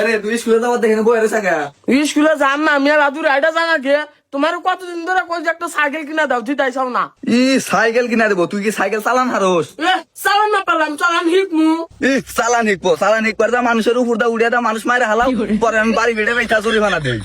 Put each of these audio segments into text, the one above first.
আরে তুই স্কুলে যাওয়ার দেখে বই রে সাকা স্কুলে যান না আমি দাদু রাইডা জানা গে তোমার কতদিন ধরে কই যে একটা সাইকেল কিনা দাও তুই তাইছাও না ই সাইকেল কিনা দেবো তুই কি সাইকেল চালান হারোস চালান না পারলাম চালান হিকমু ই চালান হিকবো মানুষের উপর দা উড়িয়া দা মানুষ মারে হালাও পরে আমি বাড়ি বেড়ে বেচা চুরি বানা দেই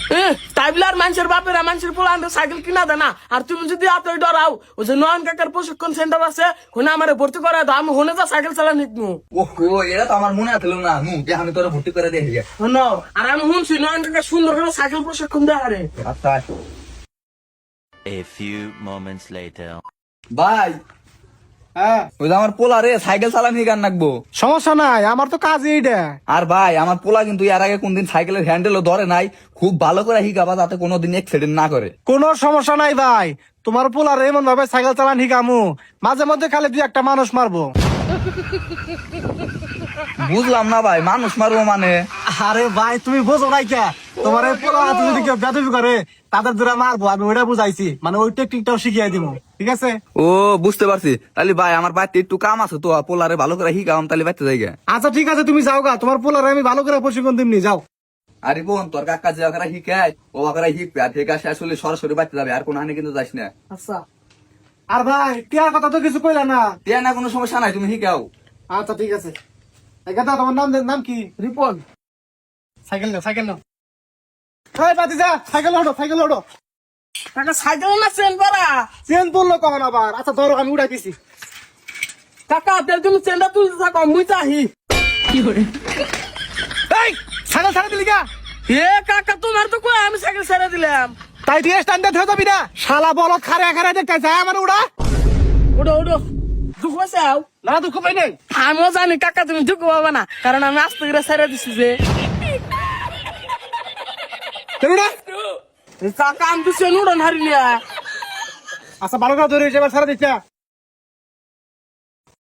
তাই বলে আর মানুষের বাপেরা মানুষের পোলা সাইকেল কিনা দে না আর তুমি যদি আপনি ডরাও ওই যে নয়ন কাকার প্রশিক্ষণ সেন্টার আছে ওখানে আমার ভর্তি করা দাও আমি ওখানে যা সাইকেল চালান হিকমু ওহো এটা তো আমার মনে আছিল না নু যে আমি তোরা ভর্তি করে দেখি শোনো আর আমি শুনছি নয়ন কাকা সুন্দর করে সাইকেল প্রশিক্ষণ দেয় আরে আচ্ছা A few moments later. ভাই হ্যাঁ ওই যে আমার পোলা রে সাইকেল চালান হিকার নাকবো সমস্যা নাই আমার তো কাজই এটা। আর ভাই আমার পোলা কিন্তু এর আগে কোনদিন সাইকেলের হ্যান্ডেলও ধরে নাই খুব ভালো করে হিকাবা যাতে কোনোদিন অ্যাক্সিডেন্ট না করে কোনো সমস্যা নাই ভাই, তোমার পোলার এমন ভাবে সাইকেল চালান শিখামু মাঝে মধ্যে খালি দুই একটা মানুষ মারবো। বুঝলাম না ভাই মানুষ মারবো মানে আরে ভাই তুমি বোঝো নাই কে, তোমার এই পোলা তুমি যদি কেউ বেদবি করে তাদের দ্বারা মারবো, আমি ওইটা বুঝাইছি, মানে ওই টেকনিকটাও শিখিয়ে দিব, ঠিক আছে? ও বুঝতে পারছি তাহলে ভাই আমার বাড়িতে একটু কাম আছে তো পোলারে ভালো করে হিকাম তাহলে বাড়িতে যাই গে। আচ্ছা ঠিক আছে তুমি যাও গা, তোমার পোলার আমি ভালো করে প্রশিক্ষণ দিমনি, যাও। আরে বোন তোর কাকা যে ওখানে হিকায় ও ওখানে হিকবে আর ঠিক আছে আসলে সরাসরি বাড়িতে যাবে আর কোনো হানি কিন্তু যাস না। আচ্ছা আর ভাই টিয়ার কথা তো কিছু কইলা না। তিয়া না কোনো সমস্যা নাই তুমি হিকাও। আচ্ছা ঠিক আছে, এখানে তোমার নাম কি? রিপন সাইকেল নাও, সাইকেল নাও। এই বাতিজা সাইকেল ওঠো, সাইকেল ওঠো। কাকা সাইকেল না চেন পারা চেন তুললো কখন আবার? আচ্ছা ধরো আমি উঠাই দিছি। কাকা তেল তুমি চেনটা তুলতে থাকো মুই চাহি এই সাইকেল ছাড়া দিলি গা? এ কাকা তোমার তো কই আমি সাইকেল ছেড়ে দিলাম তাই দিয়ে স্ট্যান্ডার্ড হয়ে যাবি না, শালা বলত খারে খারে দেখতে যায় আমার উড়া। ওডো ওডো দুঃখ আছে আও না দুঃখ পাই নাই। আমিও জানি কাকা তুমি দুঃখ পাবে না কারণ আমি আস্তে করে ছেড়ে দিছি যে উড়া। কাকা আমি তো চেন উড়ন হারিলিয়া আচ্ছা ভালো করে ধরে এবার ছাড়া দিচ্ছা।